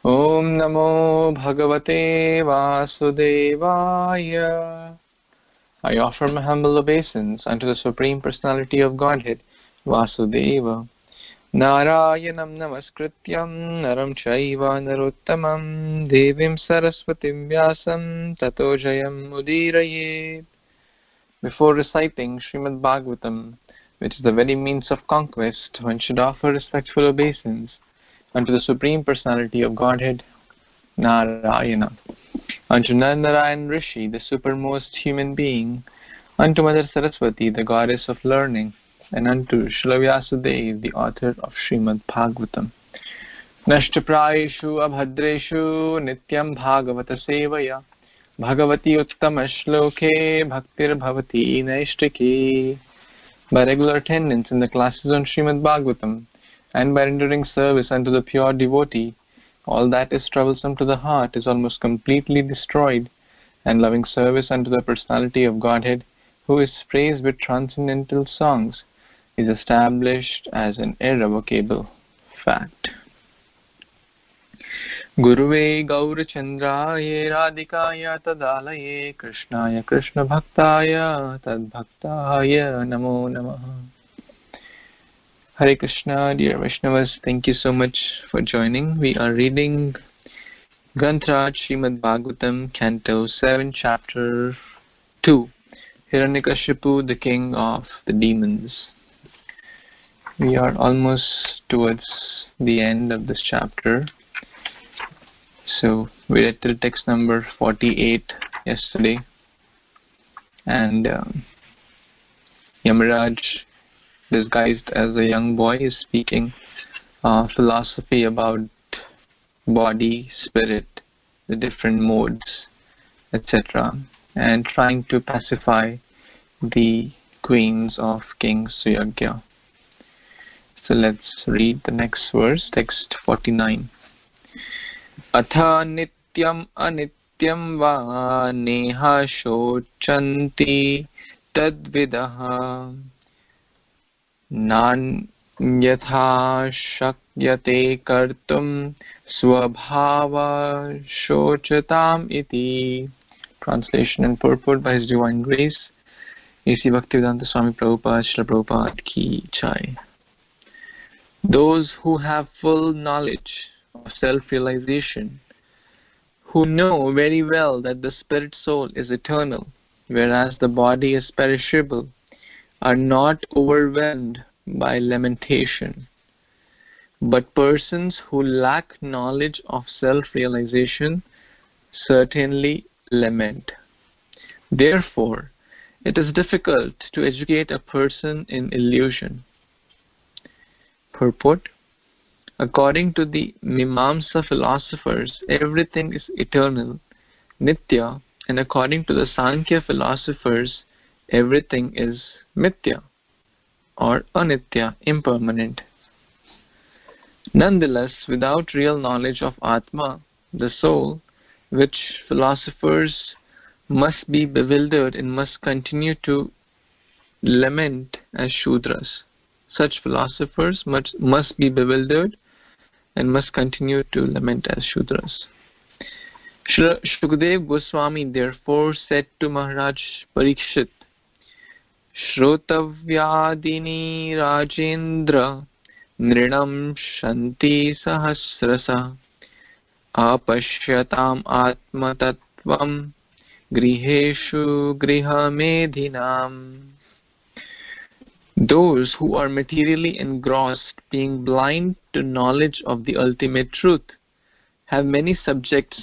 Om Namo Bhagavate Vasudevaya. I offer my humble obeisance unto the Supreme Personality of Godhead, Vasudeva. Narayanam Namaskrityam Naram Chaiva Narottamam Devim Saraswatim Vyasam Tato Jayam Udirayet. Before reciting Srimad Bhagvatam, which is the very means of conquest, one should offer respectful obeisance unto the Supreme Personality of Godhead, Narayana, unto Narayan Rishi, the supermost human being, unto Mother Saraswati, the goddess of learning, and unto Srila Vyasadeva, the author of Srimad Bhagvatam. Nashtaprayeshu abhadreshu nityam bhagavata sevaya bhagavati uttama shloke bhaktir bhavati naishtike. By regular attendance in the classes on Srimad Bhagvatam, and by rendering service unto the pure devotee, all that is troublesome to the heart is almost completely destroyed, and loving service unto the Personality of Godhead, who is praised with transcendental songs, is established as an irrevocable fact. Guruve Gaurachandraye Radhikaya Tadalaye Krishnaya Krishna Bhaktaya Tadbhaktaya Namo Namaha. Hare Krishna, dear Vaishnavas, thank you so much for joining. We are reading Granth Srimad Bhagavatam, Canto 7, Chapter 2, Hiranyakashipu, the King of the Demons. We are almost towards the end of this chapter. So we read till text number 48 yesterday, and Yamaraj, disguised as a young boy, is speaking philosophy about body, spirit, the different modes, etc., and trying to pacify the queens of King Suyagya. So let's read the next verse, text 49. Atha nityam anityam va neha shochanti tadvidaha nan yatha shakyate kartum swabhava shochatam iti. Translation and purport by His Divine Grace A.C. Bhaktivedanta Swami Prabhupada, Srila Prabhupada Ki Jai. Those who have full knowledge of self-realization, who know very well that the spirit soul is eternal, whereas the body is perishable, are not overwhelmed by lamentation. But persons who lack knowledge of self-realization certainly lament. Therefore, it is difficult to educate a person in illusion. Purport: according to the Mimamsa philosophers, everything is eternal, Nitya, and according to the Sankhya philosophers, everything is Mithya, or Anitya, impermanent. Nonetheless, without real knowledge of Atma, the soul, which philosophers must be bewildered and must continue to lament as Shudras. Such philosophers must be bewildered and must continue to lament as Shudras. Shukdev Goswami therefore said to Maharaj Parikshit, Shrotavyadini Rajendra Nrinam Shanti Sahasrasa Apashyatam Atmatattvam Griheshu Grahamedhinam. Those who are materially engrossed, being blind to knowledge of the ultimate truth, have many subjects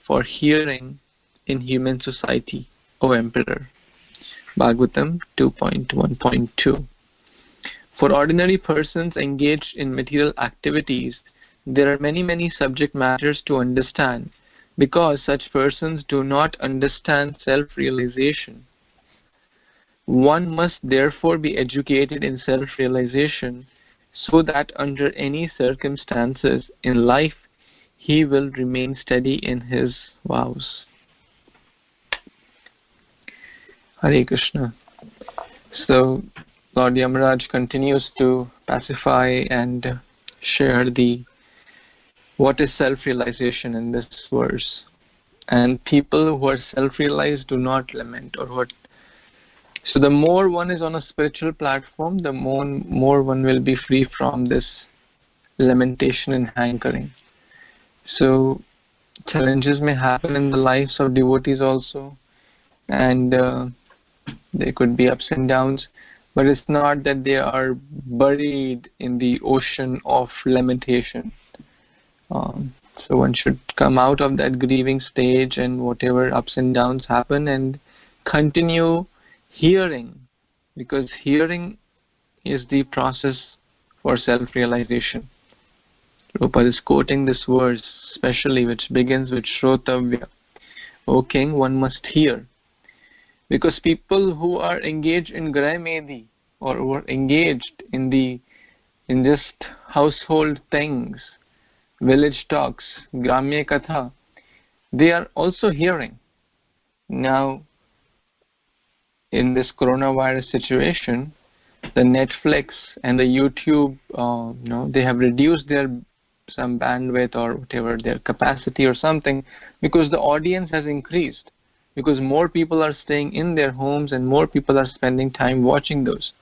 for hearing in human society, O Emperor. Bhagavatam 2.1.2. For ordinary persons engaged in material activities, there are many subject matters to understand, because such persons do not understand self-realization. One must therefore be educated in self-realization, so that under any circumstances in life he will remain steady in his vows. Hare Krishna. So Lord Yamaraj continues to pacify and share the what is self-realization in this verse. And people who are self-realized do not lament or what. So the more one is on a spiritual platform, the more one will be free from this lamentation and hankering. So challenges may happen in the lives of devotees also, and there could be ups and downs, but it's not that they are buried in the ocean of lamentation. So one should come out of that grieving stage, and whatever ups and downs happen, and continue hearing, because hearing is the process for self-realization. Prabhupada is quoting this verse especially, which begins with Shrotavya. O king, one must hear. Because people who are engaged in Grahamedhis, or who are engaged in just household things, village talks, Gramya Katha, they are also hearing. Now, in this coronavirus situation, the Netflix and the YouTube, they have reduced their some bandwidth or whatever, their capacity or something, because the audience has increased, because more people are staying in their homes and more people are spending time watching those.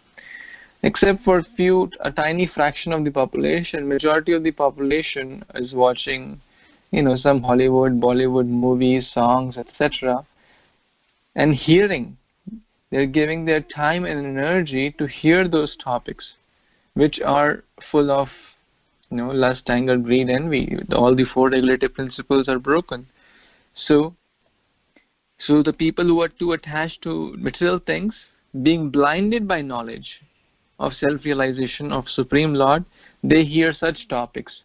Except for a tiny fraction of the population, majority of the population is watching, some Hollywood, Bollywood movies, songs, etc. and hearing. They're giving their time and energy to hear those topics, which are full of, lust, anger, greed, envy. All the four regulative principles are broken. So the people who are too attached to material things, being blinded by knowledge of self-realization of Supreme Lord, they hear such topics.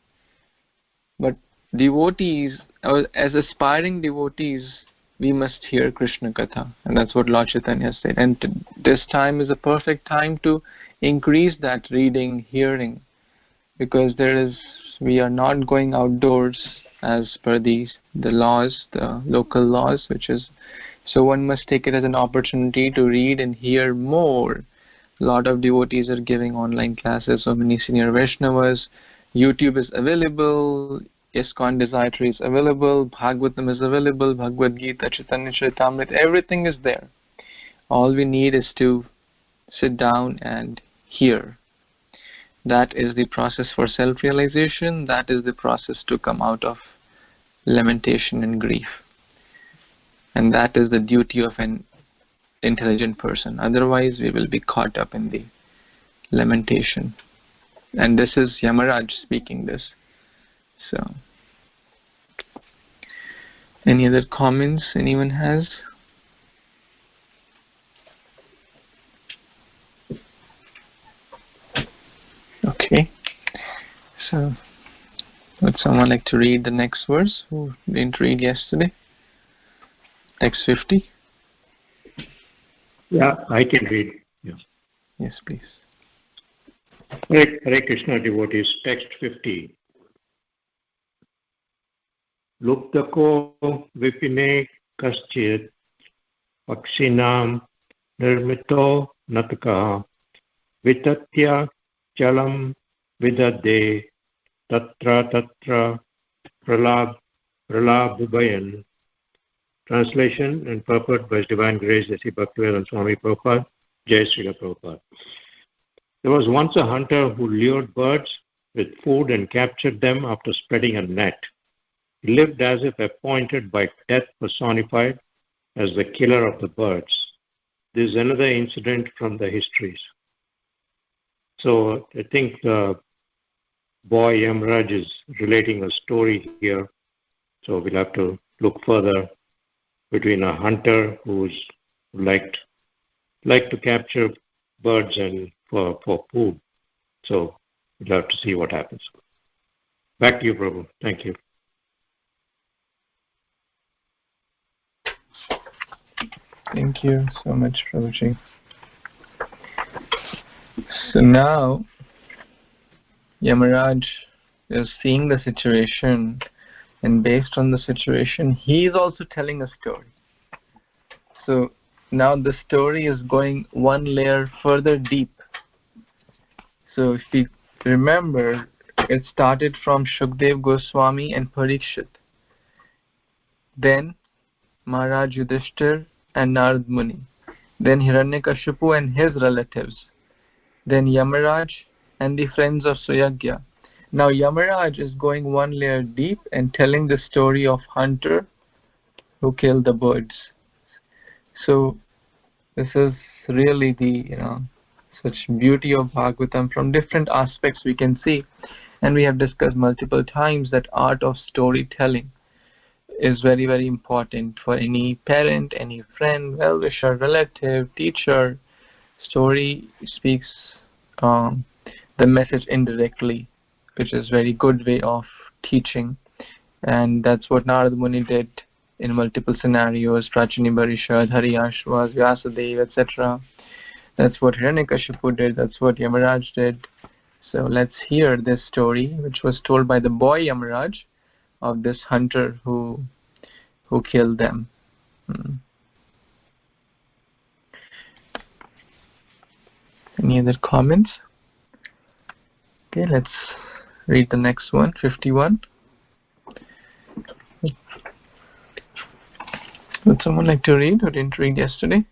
But devotees, as aspiring devotees, we must hear Krishna Katha, and that's what Lord Chaitanya said. And this time is a perfect time to increase that reading, hearing, because we are not going outdoors as per the laws, the local laws, so one must take it as an opportunity to read and hear more. A lot of devotees are giving online classes, so many senior Vaishnavas. YouTube is available, ISKCON Desire is available, Bhagavatam is available, Bhagavad Gita, Chaitanya Charitamrita, everything is there. All we need is to sit down and hear. That is the process for self-realization. That is the process to come out of lamentation and grief. And that is the duty of an intelligent person. Otherwise, we will be caught up in the lamentation. And this is Yamaraj speaking this. So, any other comments anyone has? Okay. So, would someone like to read the next verse who didn't read yesterday? Text 50? Yeah, I can read. Yes, yes, please. Hare Krishna devotees, text 50. Luptako vipine kaschit paksinam nirmito nataka vitatya chalam vidade tatra pralabhubayan. Translation and purport by His Divine Grace, Sri Bhaktivedanta Swami Prabhupada, Jai Srila Prabhupada. There was once a hunter who lured birds with food and captured them after spreading a net. He lived as if appointed by death personified as the killer of the birds. This is another incident from the histories. So I think the boy Yamaraj is relating a story here. So we'll have to look further between a hunter who's liked to capture birds and for food. So we'll have to see what happens. Back to you, Prabhu. Thank you. Thank you so much, Prabhuji. So now, Yamaraj is seeing the situation, and based on the situation, he is also telling a story. So now the story is going one layer further deep. So if you remember, It started from Shukdev Goswami and Parikshit. Then Maharaj Yudhishthir and Narad Muni. Then Hiranyakashipu and his relatives. Then Yamaraj and the friends of Suyagya. Now Yamaraj is going one layer deep and telling the story of hunter who killed the birds. So this is really the such beauty of Bhagavatam. From different aspects we can see, and we have discussed multiple times that art of storytelling is very, very important for any parent, any friend, well-wisher, relative, teacher. Story speaks the message indirectly, which is very good way of teaching, and that's what Narad Muni did in multiple scenarios. Prachini Barishad, Hariyashvas, Vyasadeva, etc. That's what Hiranyakashipu did. That's what Yamaraj did. So let's hear this story, which was told by the boy Yamaraj, of this hunter who killed them. Any other comments? Okay, let's read the next one, 51. Would someone like to read who didn't read yesterday?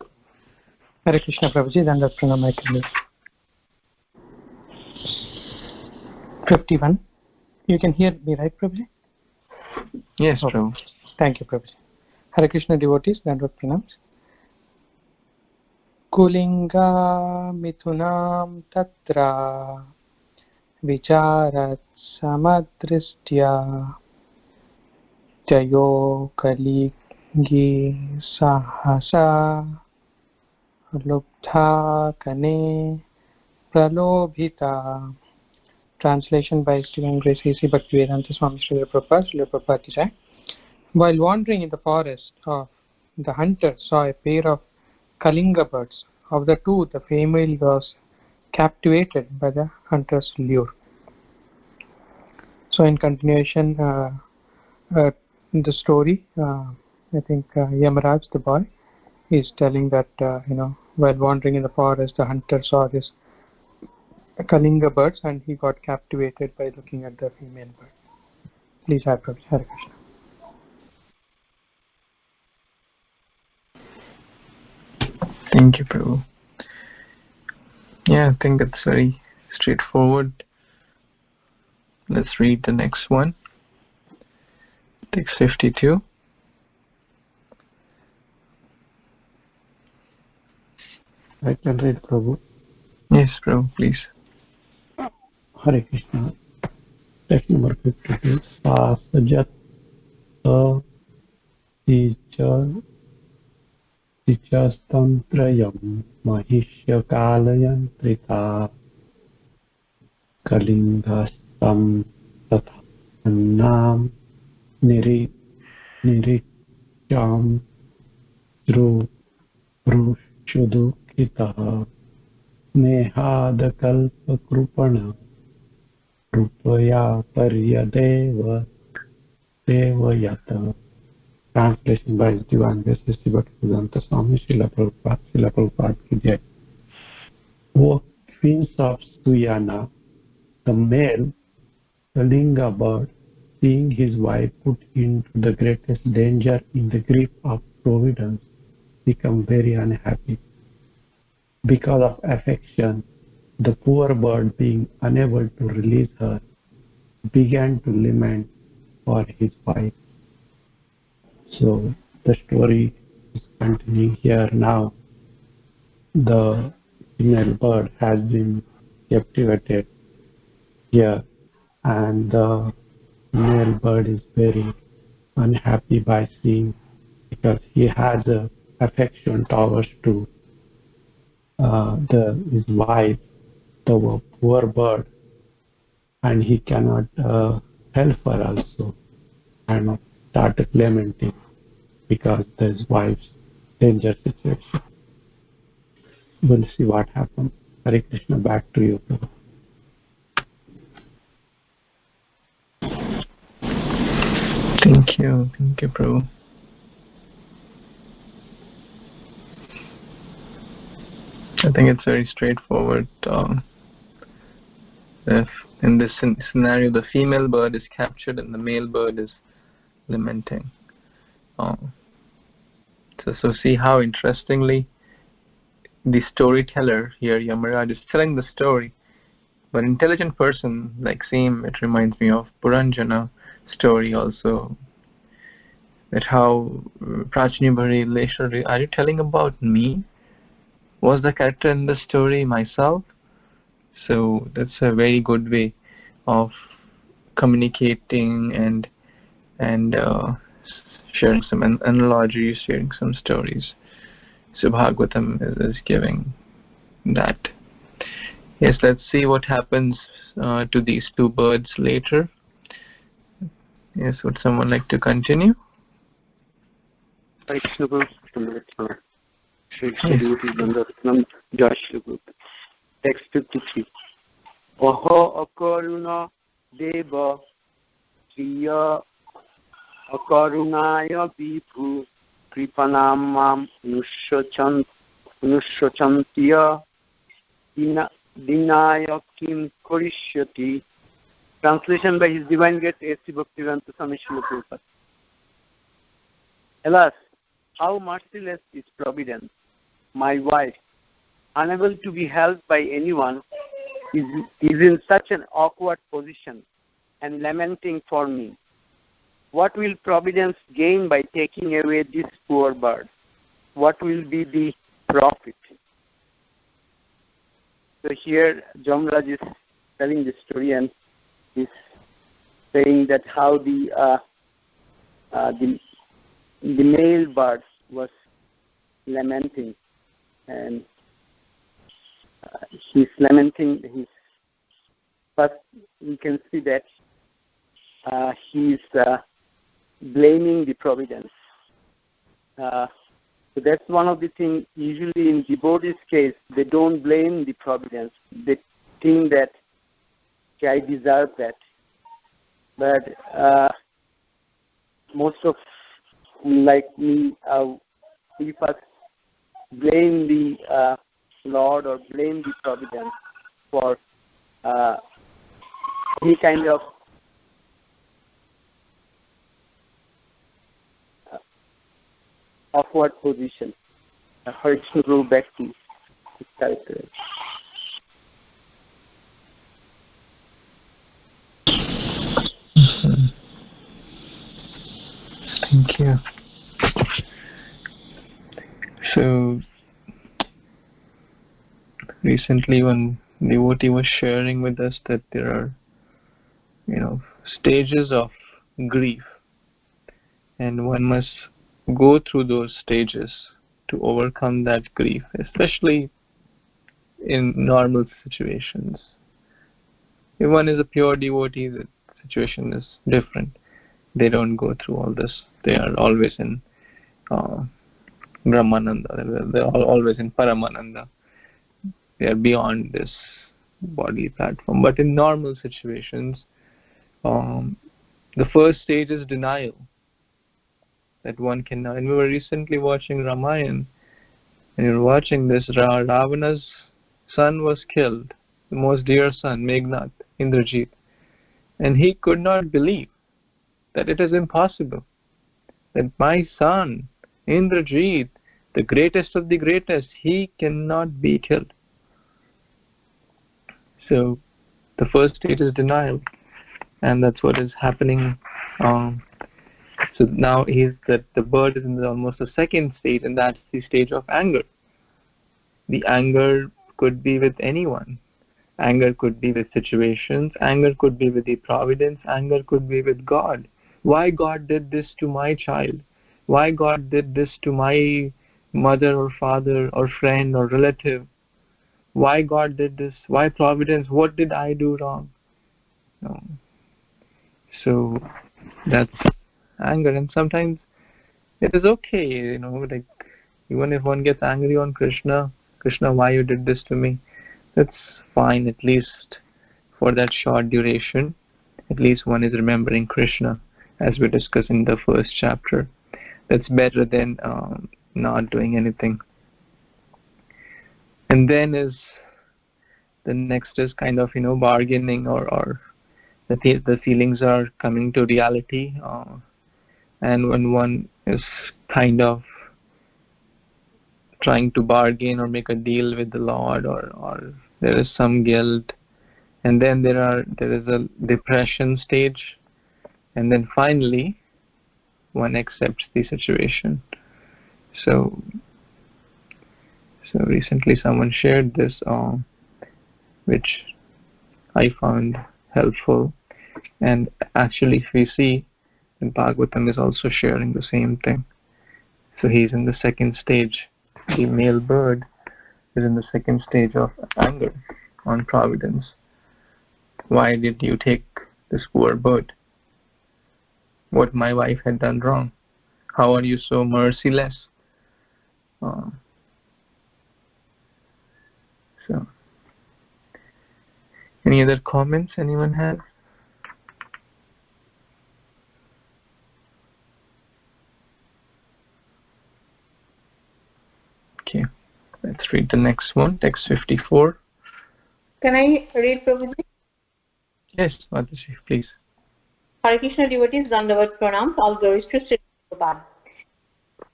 Hare Krishna Prabhuji, Dandavat Pranam, I can read. 51. You can hear me, right, Prabhuji? Yes, Prabhu. Thank you, Prabhuji. Hare Krishna devotees, Dandavat Pranam. Kalinga mithunam tatra vicharat samadristya jayo kalingi sahasa lubdha kane pralobhita. Translation by His Divine Grace A.C. Bhaktivedanta Swami Srila Prabhupada ki jai. While wandering in the forest, the hunter saw a pair of Kalinga birds. Of the two, the female was captivated by the hunter's lure. So in continuation, the story, I think Yamaraj, the boy, is telling that, while wandering in the forest, the hunter saw this Kalinga birds and he got captivated by looking at the female bird. Please, Hare Krishna. Thank you, Prabhu. Yeah, I think it's very straightforward. Let's read the next one. Text 52. I can read, Prabhu. Yes, Prabhu, please. Hare Krishna. Text number 52. Sasajat Tichastantrayam Mahishya Kalayantrita Kalingastam Tathanam Niricham Drushyudukitaha Nehadakalpakrupana Rupaya Paryadeva Devayata. Translation by His Divine Grace A.C. Bhaktivedanta Swami Srila Prabhupada ki jai. O queens of Suyana, the male Kalinga bird, seeing his wife put into the greatest danger in the grip of providence, become very unhappy. Because of affection, the poor bird, being unable to release her, began to lament for his wife. So the story is continuing here now. The female bird has been captivated here, and the male bird is very unhappy by seeing, because he has a affection towards to his wife, the poor bird, and he cannot help her also, and started lamenting because his wife's danger situation. We'll see what happens. Hare Krishna, back to you. Thank you, Prabhu. I think it's very straightforward. If in this scenario the female bird is captured and the male bird is lamenting. So see how interestingly the storyteller here, Yamaraj, is telling the story. But intelligent person, like same, it reminds me of Puranjana story also. That how Prachni Bhari Leshwari, are you telling about me? Was the character in the story myself? So that's a very good way of communicating and sharing some analogies, sharing some stories. So Bhagavatam is giving that. Yes, let's see what happens to these two birds later. Yes, would someone like to continue? Text 53. Oho akaruna deva kriya akarunaya vibhu kripanamam nushachantiya dinaya kim korishyati. Translation by His Divine Grace A.C. Bhaktivedanta Swami Srila Prabhupada. Alas, how merciless is Providence! My wife, unable to be helped by anyone, is in such an awkward position and lamenting for me. What will Providence gain by taking away this poor bird? What will be the profit? So here Yamaraj is telling the story and is saying that how the male bird was lamenting, and he's lamenting. First, we can see that he's blaming the providence. So that's one of the things. Usually, in devotees' case, they don't blame the providence. They think that, okay, I deserve that. But most of, like me, we first blame the Lord or blame the providence for any kind of awkward position. Hurts to go back to his character. Thank you. So recently one devotee was sharing with us that there are, stages of grief, and one must go through those stages to overcome that grief, especially in normal situations. If one is a pure devotee, the situation is different. They don't go through all this. They are always in Brahmananda. They are always in Paramananda. They are beyond this bodily platform. But in normal situations, the first stage is denial. That one cannot. And we were recently watching Ramayana, and you were watching this. Ravana's son was killed, the most dear son, Meghnad, Indrajit, and he could not believe that it is impossible that my son, Indrajit, the greatest of the greatest, he cannot be killed. So the first stage is denial, and that's what is happening. So now the bird is in almost the second stage, and that's the stage of anger. The anger could be with anyone. Anger could be with situations. Anger could be with the providence. Anger could be with God. Why God did this to my child? Why God did this to my mother or father or friend or relative? Why God did this? Why providence? What did I do wrong? No. So that's anger, and sometimes it is okay, like even if one gets angry on Krishna, why you did this to me? That's fine, at least for that short duration. At least one is remembering Krishna, as we discussed in the first chapter. That's better than not doing anything. And then is the next is kind of bargaining, or the feelings are coming to reality, and when one is kind of trying to bargain or make a deal with the Lord, or there is some guilt, and then there is a depression stage, and then finally one accepts the situation. So recently someone shared this, which I found helpful, and actually if we see, and Bhagavatam is also sharing the same thing. So he's in the second stage. The male bird is in the second stage of anger on providence. Why did you take this poor bird? What my wife had done wrong? How are you so merciless? So, any other comments anyone has? Okay, let's read the next one, text 54. Can I read, Prabhuji? Yes, Mataji, please. Hare Krishna devotees, Dandavat Pranam, all glories to Sri Prabhupada.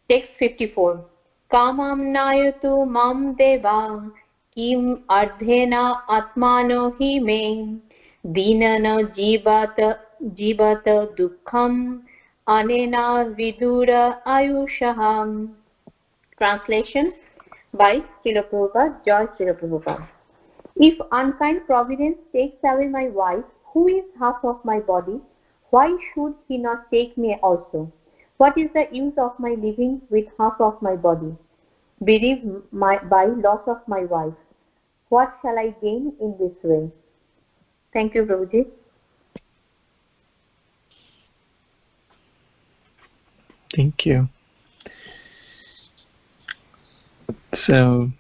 Text 54. Kamam nayatu mam deva kim ardhena atmano hi me dinana jibata dukkham anena vidura ayushaham. Translation by Srila Prabhupada, Joy Srila Prabhupada. If unkind providence takes away my wife, who is half of my body, why should he not take me also? What is the use of my living with half of my body, bereaved by loss of my wife? What shall I gain in this way? Thank you, Prabhuji. Thank you. So,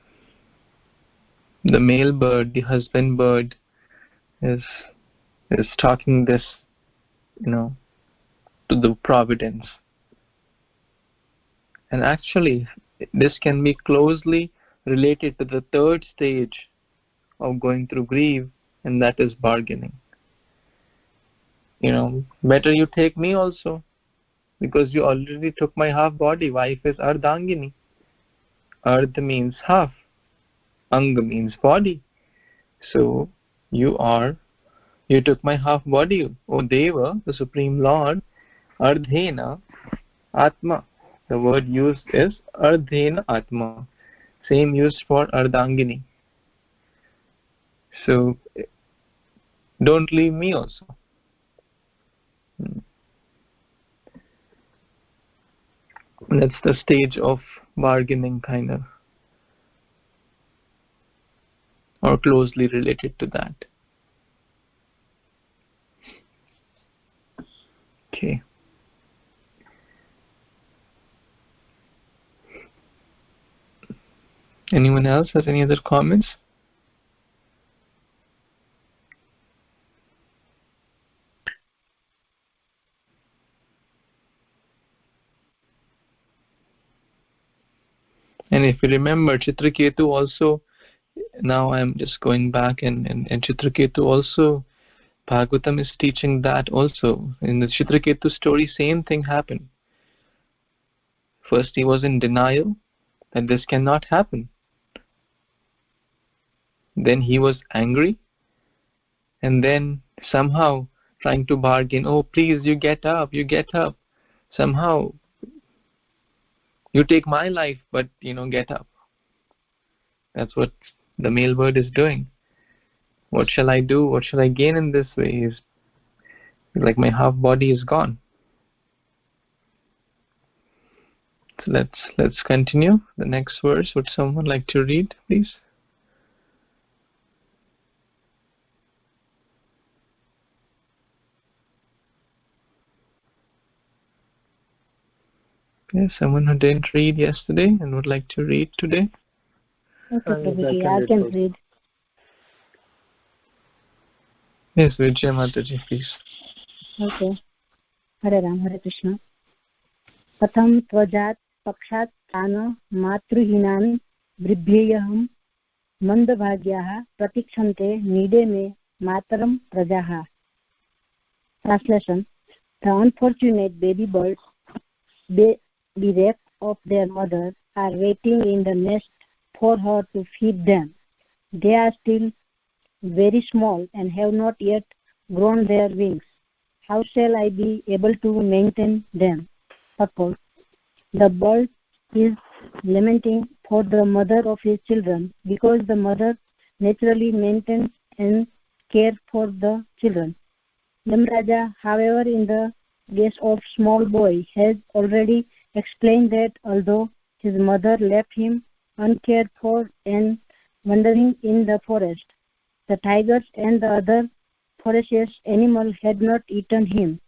the male bird, the husband bird, is talking this, to the providence. And actually, this can be closely related to the third stage of going through grief, and that is bargaining. Better you take me also, because you already took my half body. Wife is Ardhangini. Ardh means half. Ang means body. So you took my half body, O Deva, the Supreme Lord. Ardhena Atma. The word used is Ardhena Atma. Same used for Ardhangini. So don't leave me also. That's the stage of bargaining, kind of, or closely related to that. Okay. Anyone else has any other comments? And if you remember, Chitraketu also, now I'm just going back, and Chitraketu also, Bhagavatam is teaching that also. In the Chitraketu story, same thing happened. First he was in denial that this cannot happen. Then he was angry, and then somehow trying to bargain, oh please, you get up. Somehow you take my life, but get up. That's what the male bird is doing. What shall I do? What shall I gain in this way? Is like my half body is gone. So let's continue. The next verse, would someone like to read, please? Yes, someone who didn't read yesterday and would like to read today. Okay, Prabhuji, I can read. Yes, Vijay Mataji, please. Okay. Hare Ram, Hare Krishna. Katham tvajat pakshat prana matruhinam vibhyayaham मंदभाग्याः प्रतीक्षन्ते नीडे मे मातरम प्रजाः. Translation: The unfortunate baby birds, bereft of their mother, are waiting in the nest for her to feed them. They are still very small and have not yet grown their wings. How shall I be able to maintain them? Purport: The bird is lamenting for the mother of his children because the mother naturally maintains and cares for the children. Yamaraja, however, in the case of small boy, has already explained that although his mother left him uncared for and wandering in the forest, the tigers and the other ferocious animals had not eaten him.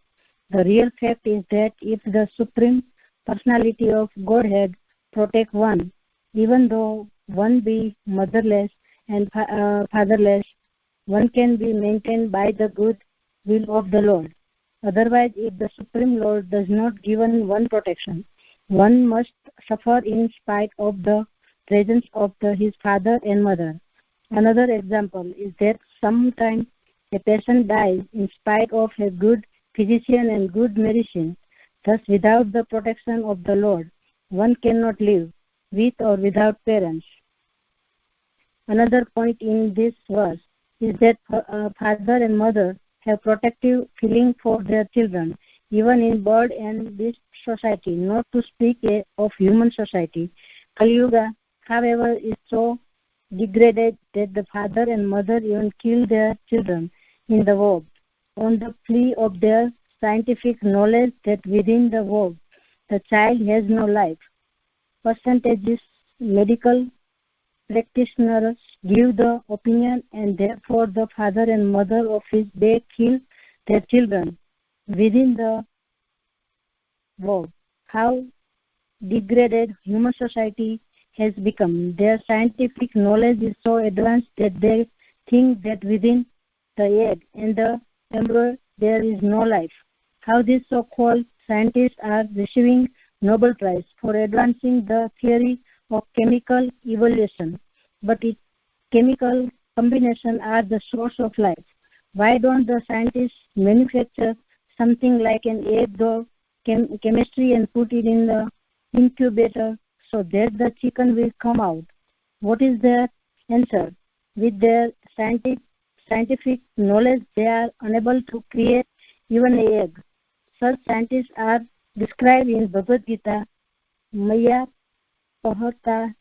The real fact is that if the Supreme Personality of Godhead protect one, even though one be motherless and fatherless, one can be maintained by the good will of the Lord. Otherwise, if the Supreme Lord does not give one protection, one must suffer in spite of the presence of his father and mother. Another example is that sometimes a patient dies in spite of a good physician and good medicine. Thus, without the protection of the Lord, one cannot live, with or without parents. Another point in this verse is that father and mother have protective feeling for their children, even in bird and beast society, not to speak of human society. Kalinga, however, is so degraded that the father and mother even kill their children in the womb, on the plea of their scientific knowledge that within the womb the child has no life. Percentages medical practitioners give the opinion, and therefore the father and mother of his they kill their children within the womb. How degraded human society has become. Their scientific knowledge is so advanced that they think that within the egg and the embryo there is no life. How these so-called scientists are receiving Nobel Prize for advancing the theory of chemical evolution, but its chemical combination are the source of life. Why don't the scientists manufacture something like an egg dough chemistry and put it in the incubator so that the chicken will come out? What is their answer? With their scientific knowledge, they are unable to create even an egg. Such scientists are described in Bhagavad Gita, Maya Pahata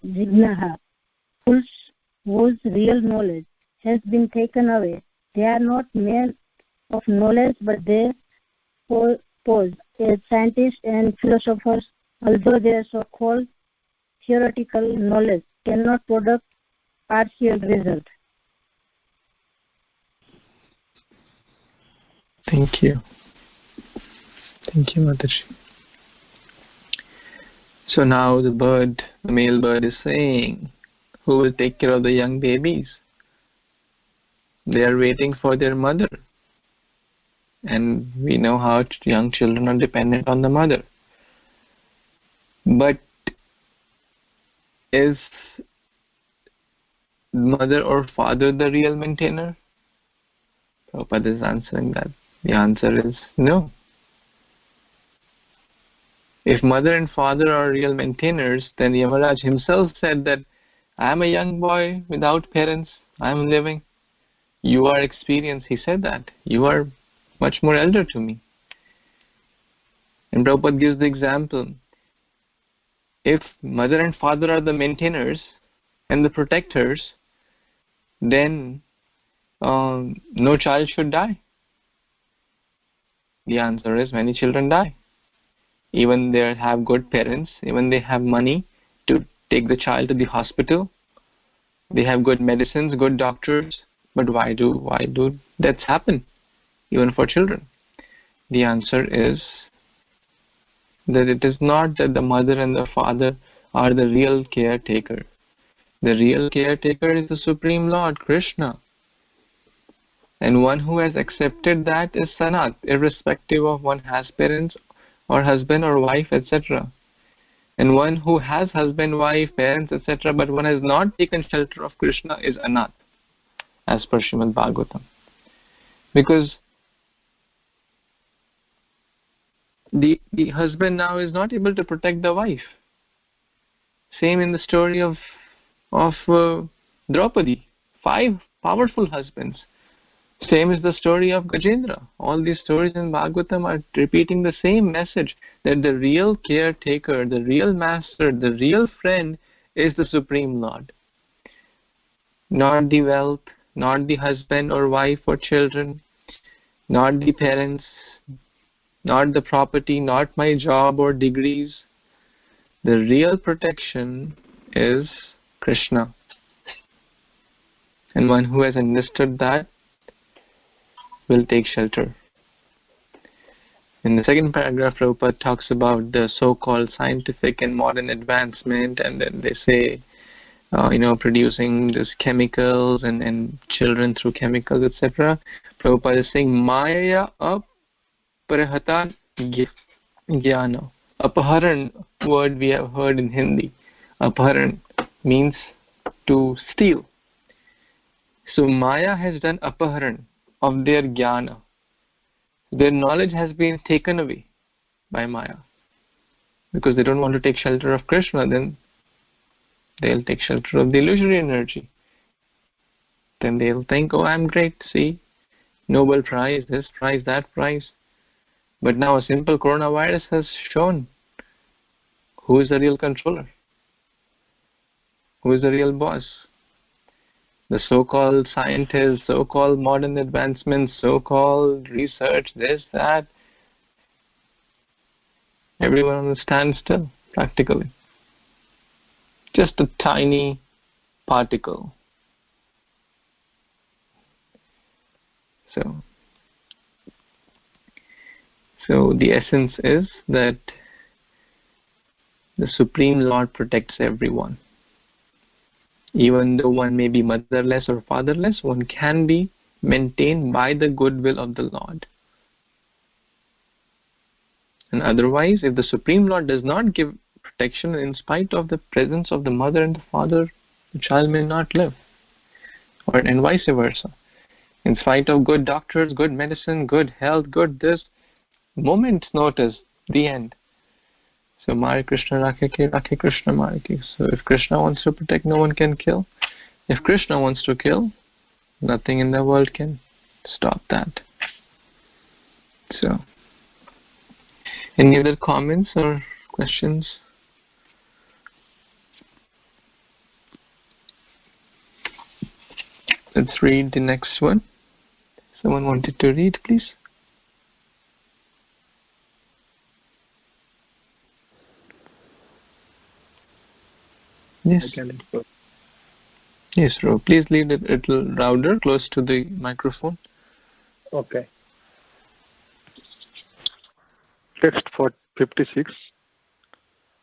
Jignaha, whose real knowledge has been taken away. They are not men of knowledge, but they pose as scientists and philosophers, although their so-called theoretical knowledge cannot produce partial result. Thank you. Thank you, Mataji. So now the male bird is saying, who will take care of the young babies? They are waiting for their mother. And we know how young children are dependent on the mother. But is mother or father the real maintainer? Prabhupada is answering that. The answer is no. If mother and father are real maintainers, then Yamaraj himself said that I am a young boy without parents. I am living. You are experienced. He said that. You are much more elder to me. And Prabhupada gives the example. If mother and father are the maintainers and the protectors, then no child should die. The answer is many children die. Even they have good parents, even they have money to take the child to the hospital. They have good medicines, good doctors. But why do deaths happen, even for children? The answer is that it is not that the mother and the father are the real caretaker. The real caretaker is the Supreme Lord, Krishna. And one who has accepted that is Sanat, irrespective of one has parents or husband or wife, etc. And one who has husband, wife, parents, etc., but one has not taken shelter of Krishna is anath, as per Srimad Bhagvatam. Because the husband now is not able to protect the wife. Same in the story of Draupadi, 5 powerful husbands. Same is the story of Gajendra. All these stories in Bhagavatam are repeating the same message, that the real caretaker, the real master, the real friend is the Supreme Lord. Not the wealth, not the husband or wife or children, not the parents, not the property, not my job or degrees. The real protection is Krishna. And one who has understood that will take shelter. In the second paragraph, Prabhupada talks about the so-called scientific and modern advancement, and then they say, producing these chemicals and children through chemicals, etc. Prabhupada is saying, Maya aparahata jnana. Apaharan word we have heard in Hindi. Apaharan means to steal. So Maya has done apaharan of their jnana. Their knowledge has been taken away by Maya. Because they don't want to take shelter of Krishna, then they'll take shelter of the illusory energy. Then they'll think, oh, I'm great, see, Nobel Prize, this prize, that prize. But now a simple coronavirus has shown who is the real controller, who is the real boss. The so-called scientists, so-called modern advancements, so-called research, this, that. Everyone on the standstill, practically. Just a tiny particle. So the essence is that the Supreme Lord protects everyone. Even though one may be motherless or fatherless, one can be maintained by the goodwill of the Lord. And otherwise, if the Supreme Lord does not give protection, in spite of the presence of the mother and the father, the child may not live. And vice versa. In spite of good doctors, good medicine, good health, good this, moment's notice, the end. So Mare Krishna Rakhe Krishna Mare Ke. So if Krishna wants to protect, no one can kill. If Krishna wants to kill, nothing in the world can stop that. So, any other comments or questions? Let's read the next one. Someone wanted to read, please? Yes. Yes, Ro. Please lead it a little louder, close to the microphone. Okay. Text for 56.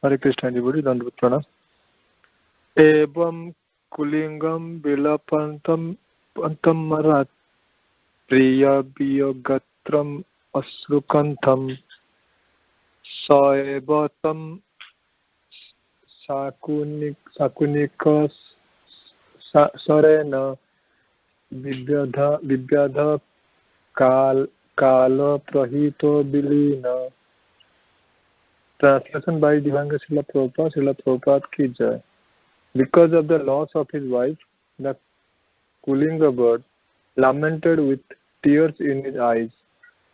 Hare Krishna, everybody. Dandavat pranam. Evam kulingam vilapantam marat priya biyogatram asrukantam saevatam sakunikas sarena vivyadha kala prahito bilina. Translation by Divanga Srila Prabhupada ki jai. Because of the loss of his wife, the Kalinga bird lamented with tears in his eyes.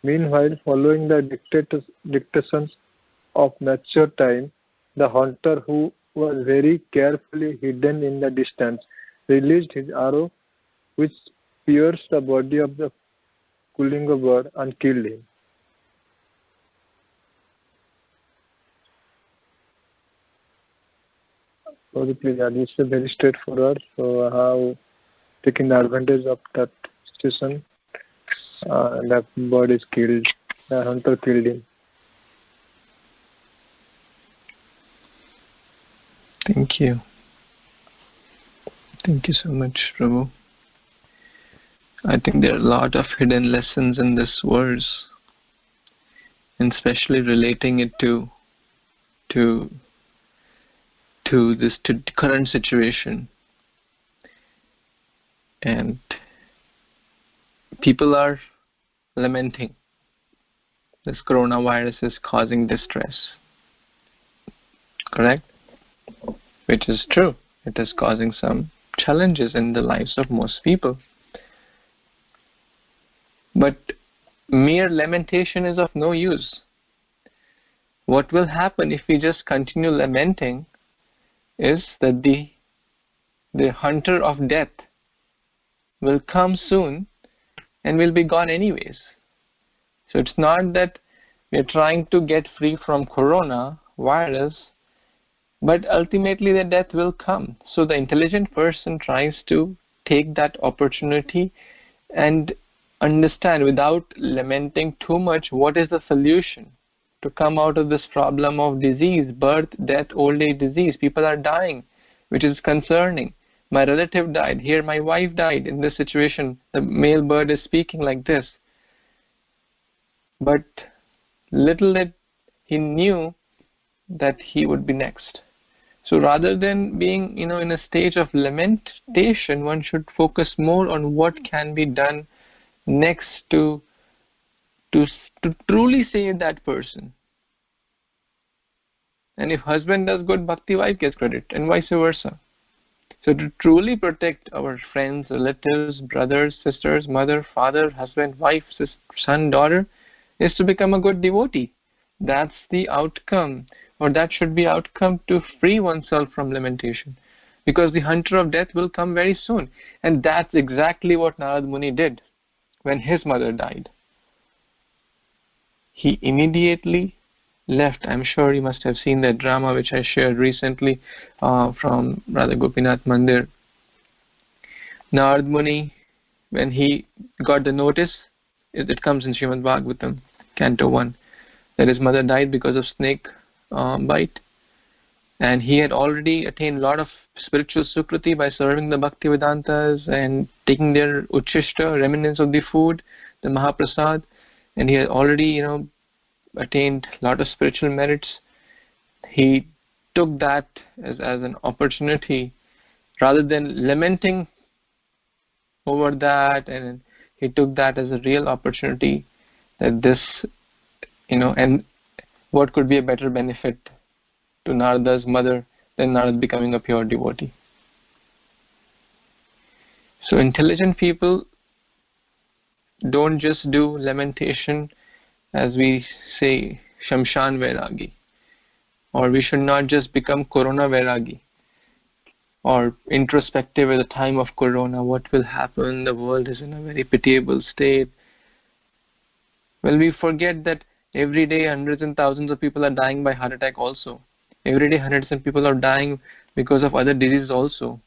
Meanwhile, following the dictations of nature time, the hunter, who was very carefully hidden in the distance, released his arrow, which pierced the body of the Kalinga bird and killed him. So please, this is very straightforward. So I have taken advantage of that situation. That bird is killed. The hunter killed him. Thank you. Thank you so much, Prabhu. I think there are a lot of hidden lessons in this verse, and especially relating it to to the current situation, and people are lamenting this coronavirus is causing distress. Correct? Which is true. It is causing some challenges in the lives of most people. But mere lamentation is of no use. What will happen if we just continue lamenting is that the hunter of death will come soon and will be gone anyways. So it's not that we're trying to get free from coronavirus, but ultimately the death will come. So the intelligent person tries to take that opportunity and understand without lamenting too much what is the solution to come out of this problem of disease, birth, death, old age disease. People are dying, which is concerning. My relative died. Here my wife died. In this situation, the male bird is speaking like this. But little did he knew that he would be next. So rather than being, in a stage of lamentation, one should focus more on what can be done next to truly save that person. And if husband does good, bhakti, wife gets credit, and vice versa. So to truly protect our friends, relatives, brothers, sisters, mother, father, husband, wife, son, daughter, is to become a good devotee. That's the outcome, or that should be outcome, to free oneself from lamentation. Because the hunter of death will come very soon. And that's exactly what Narad Muni did when his mother died. He immediately left. I'm sure you must have seen that drama which I shared recently from Radha Gopinath Mandir. Narad Muni, when he got the notice, it comes in Srimad Bhagvatam, Canto 1, that his mother died because of snake bite. And he had already attained a lot of spiritual sukriti by serving the Bhaktivedantas and taking their uchishta, remnants of the food, the Mahaprasad. And he had already, attained a lot of spiritual merits. He took that as an opportunity rather than lamenting over that, and he took that as a real opportunity that this, and what could be a better benefit to Narada's mother than Narada becoming a pure devotee. So intelligent people don't just do lamentation, as we say, Shamshan Vairagi, or we should not just become Corona Vairagi, or introspective at the time of Corona. What will happen? The world is in a very pitiable state. Well, we forget that every day hundreds and thousands of people are dying by heart attack also. Every day hundreds of people are dying because of other diseases also.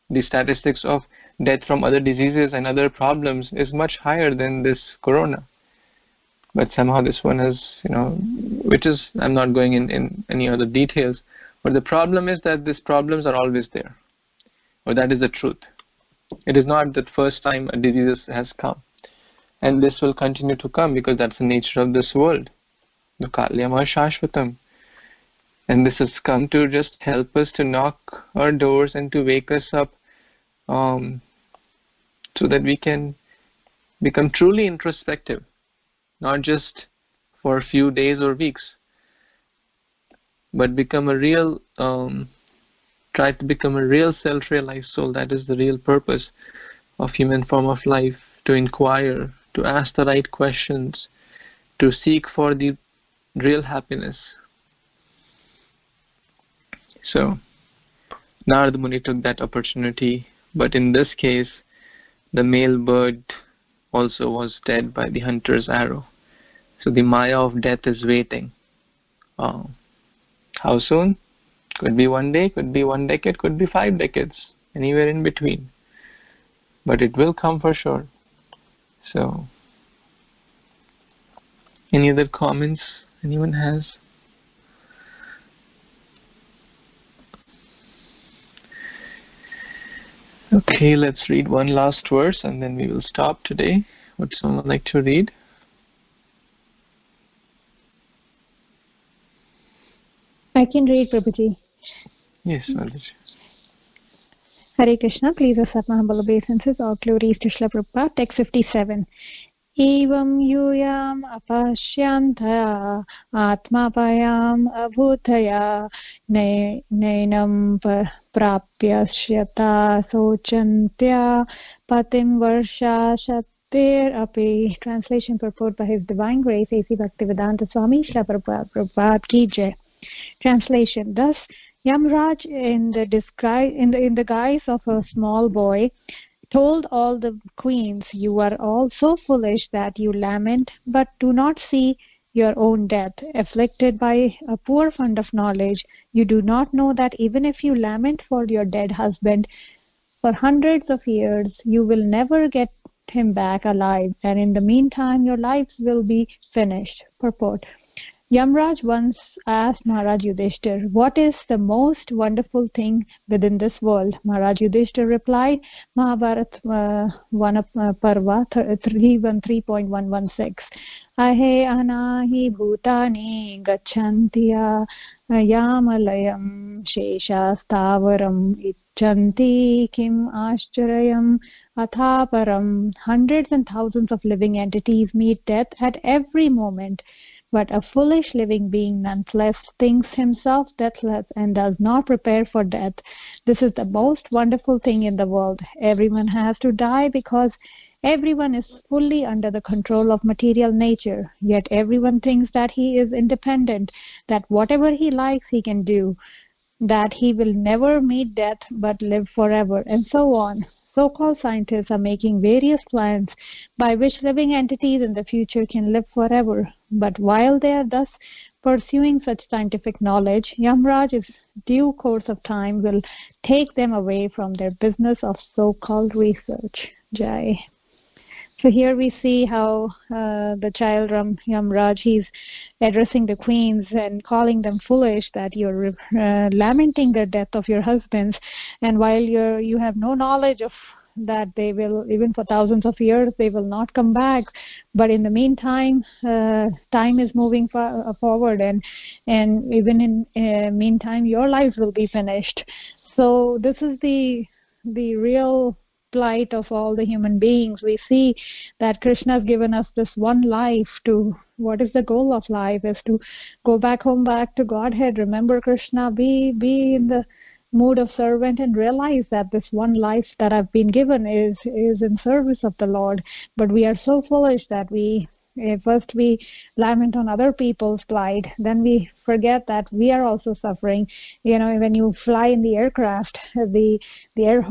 The statistics of death from other diseases and other problems is much higher than this Corona. But somehow this one has, which is, I'm not going in any other details, but the problem is that these problems are always there. Or that is the truth. It is not the first time a disease has come. And this will continue to come because that's the nature of this world. The Kalyama Shashvatam. And this has come to just help us to knock our doors and to wake us up so that we can become truly introspective. Not just for a few days or weeks, but become a real, try to become a real self-realized soul. That is the real purpose of human form of life, to inquire, to ask the right questions, to seek for the real happiness. So, Narada Muni took that opportunity, but in this case, the male bird also was dead by the hunter's arrow. So the Maya of death is waiting. How soon? Could be 1 day, could be 1 decade, could be 5 decades, anywhere in between. But it will come for sure. So, any other comments anyone has? Okay, let's read one last verse and then we will stop today. Would someone like to read? I can read, Prabhuji. Yes, Mataji. Hare Krishna, please accept my humble obeisances. All glories to Srila Prabhupada. Text 57. Evam yuyam apashyantaya atmapayam abhutaya nainam prapyasyata sochantya patim varsha shatir api. Translation purport by His Divine Grace A.C. Bhaktivedanta Swami Srila Prabhupada Ki Jai. Translation. Thus Yamaraj, in the guise of a small boy, told all the queens, "You are all so foolish that you lament, but do not see your own death. Afflicted by a poor fund of knowledge, you do not know that even if you lament for your dead husband for hundreds of years, you will never get him back alive, and in the meantime your lives will be finished." Purport. Yamaraj once asked Maharaj Yudhishthir, "What is the most wonderful thing within this world?" Maharaj Yudhishthir replied, Mahabharat Parva 3.116. Ahe anahi bhutani gacchantya yamalayam sheshastavaram icchanti kim ascharayam athaparam. Hundreds and thousands of living entities meet death at every moment. But a foolish living being nonetheless thinks himself deathless and does not prepare for death. This is the most wonderful thing in the world. Everyone has to die because everyone is fully under the control of material nature. Yet everyone thinks that he is independent, that whatever he likes he can do, that he will never meet death but live forever, and so on. So-called scientists are making various plans by which living entities in the future can live forever. But while they are thus pursuing such scientific knowledge, Yamaraj's due course of time will take them away from their business of so-called research. Jai. So here we see how the child Yamaraj, he's addressing the queens and calling them foolish that you're lamenting the death of your husbands, and while you have no knowledge of that they will, even for thousands of years, they will not come back. But in the meantime, time is moving forward, and even in meantime, your lives will be finished. So this is the real plight of all the human beings. We see that Krishna has given us this one life. To what is the goal of life? Is to go back home, back to Godhead, remember Krishna, be in the mood of servant, and realize that this one life that I've been given is in service of the Lord. But we are so foolish that first we lament on other people's plight, then we forget that we are also suffering. When you fly in the aircraft, the air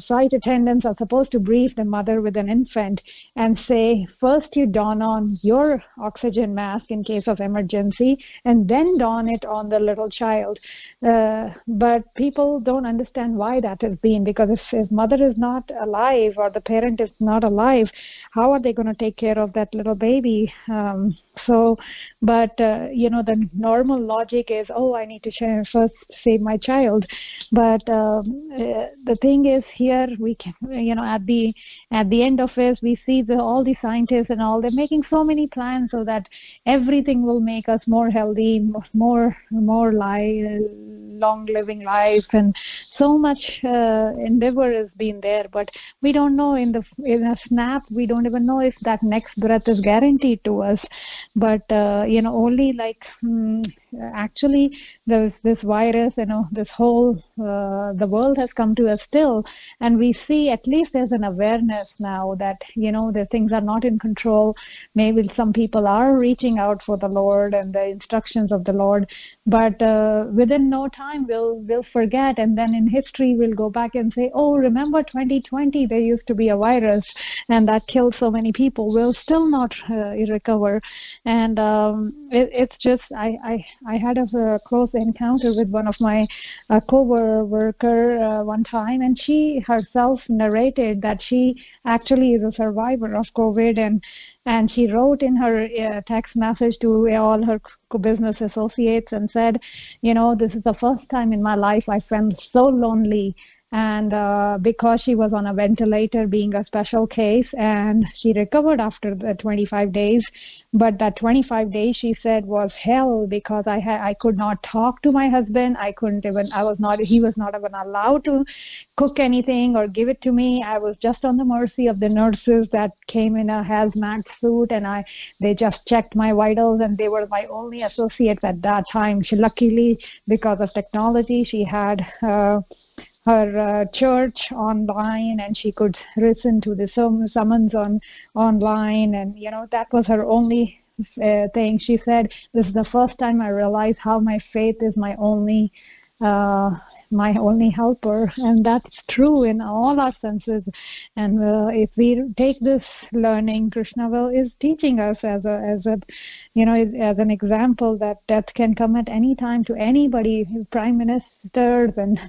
flight attendants are supposed to brief the mother with an infant and say, first you don on your oxygen mask in case of emergency, and then don it on the little child. But people don't understand why that has been, because if mother is not alive or the parent is not alive, how are they going to take care of that little baby? But the normal logic is, I need to first save my child. But the thing is, here we can, at the end of it, we see all the scientists and all, they're making so many plans so that everything will make us more healthy, more long living life, and so much endeavor has been there. But we don't know, in a snap, we don't even know if that next breath is guaranteed to us. But only actually there's this virus, this whole the world has come to a still, and we see at least there's an awareness now that the things are not in control. Maybe some people are reaching out for the Lord and the instructions of the Lord, but within no time we'll forget, and then in history we'll go back and say, remember 2020, there used to be a virus and that killed so many people. We'll still not recover. And it's just, I had a close encounter with one of my co-worker one time, and she herself narrated that she actually is a survivor of COVID, and she wrote in her text message to all her business associates and said, this is the first time in my life I felt so lonely, and because she was on a ventilator, being a special case, and she recovered after the 25 days. But that 25 days, she said, was hell, because I could not talk to my husband. He was not even allowed to cook anything or give it to me. I was just on the mercy of the nurses that came in a hazmat suit, and they just checked my vitals, and they were my only associates at that time. Luckily, because of technology, she had her church online, and she could listen to the summons online, and that was her only thing. She said, this is the first time I realized how my faith is my only helper, and that's true in all our senses. And if we take this learning, Krishna is teaching us as an example that death can come at any time to anybody, prime ministers and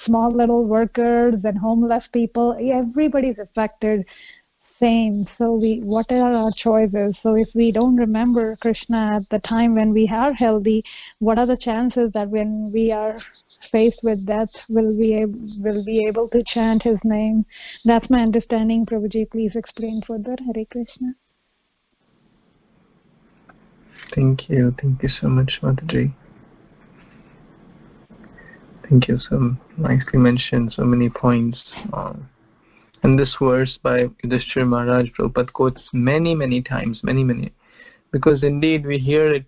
small little workers and homeless people. Everybody's affected same. So what are our choices? So if we don't remember Krishna at the time when we are healthy, what are the chances that when we are faced with death, will be able to chant his name? That's my understanding. Prabhuji, please explain further. Hare Krishna. Thank you so much, Mataji. Thank you. So nicely mentioned, so many points. And this verse by Yudhishthira Yamaraj, Prabhupada quotes many times, many, because indeed we hear it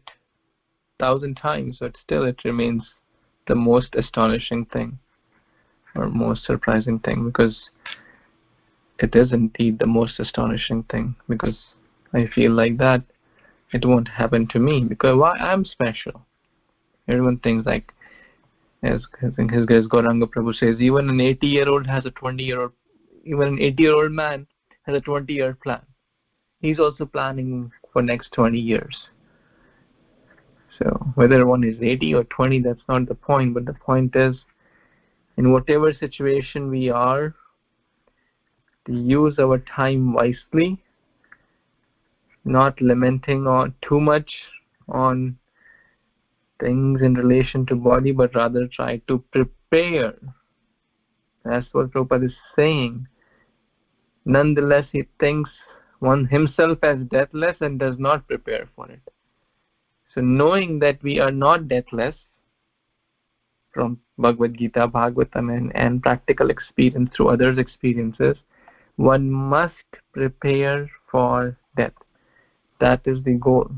1,000 times, but still it remains the most astonishing thing or most surprising thing, because it is indeed the most astonishing thing, because I feel like that it won't happen to me, because why? I'm special. Everyone thinks like, as his Gauranga Prabhu says, even an 80-year-old has a 20-year-old, even an 80-year-old man has a 20-year plan. He's also planning for next 20 years. So whether one is 80 or 20, that's not the point. But the point is, in whatever situation we are, to use our time wisely, not lamenting on too much on things in relation to body, but rather try to prepare. That's what Prabhupada is saying. Nonetheless, he thinks one himself as deathless and does not prepare for it. So knowing that we are not deathless from Bhagavad Gita, Bhagavatam, and practical experience through others' experiences, one must prepare for death. That is the goal.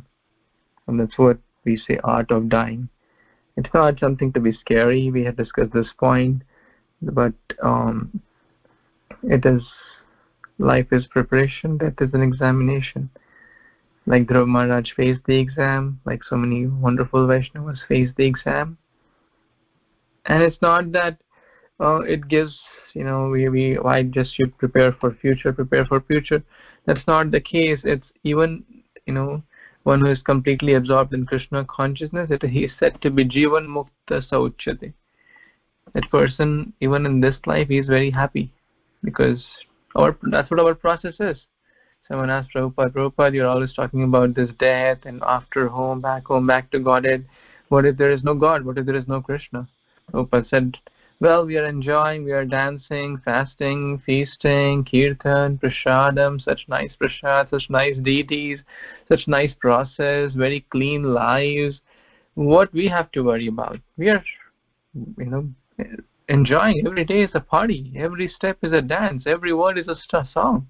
And that's what we say, art of dying. It's not something to be scary. We have discussed this point. But it is, life is preparation, death is an examination. Like Dhruva Maharaj faced the exam, like so many wonderful Vaishnavas faced the exam. And it's not that it gives, why just should prepare for future. That's not the case. It's even, one who is completely absorbed in Krishna consciousness, he is said to be Jivan Mukta Sauchyate. That person, even in this life, he is very happy, because that's what our process is. Someone asked Prabhupada, you're always talking about this death and after home, back to Godhead. What if there is no God? What if there is no Krishna? Prabhupada said, well, we are enjoying, we are dancing, fasting, feasting, kirtan, prasadam, such nice prasad, such nice deities, such nice process, very clean lives. What we have to worry about? We are, enjoying. Every day is a party. Every step is a dance. Every word is a song.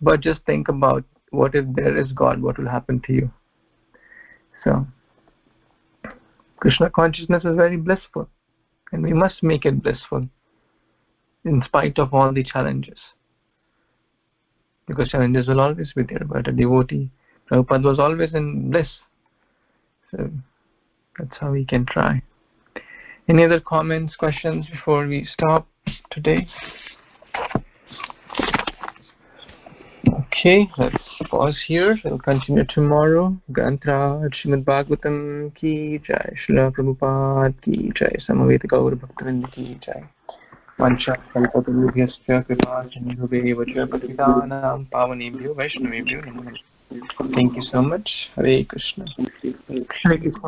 But just think about, what if there is God? What will happen to you? So, Krishna consciousness is very blissful. And we must make it blissful, in spite of all the challenges. Because challenges will always be there. But a devotee, Prabhupada was always in bliss. So, that's how we can try. Any other comments, questions before we stop today? Okay, let's pause here. We'll continue tomorrow. Grantraj Srimad Bhagvatam ki jai, Srila Prabhupada ki jai, Samaveta Gaur Bhaktivinoda ki jai. Vancha kalpatarubhyascha kripajanubheva cha patitanam pavanebhyo vaishnavebhyo namo. Thank you so much. Hare Krishna. Hare Krishna.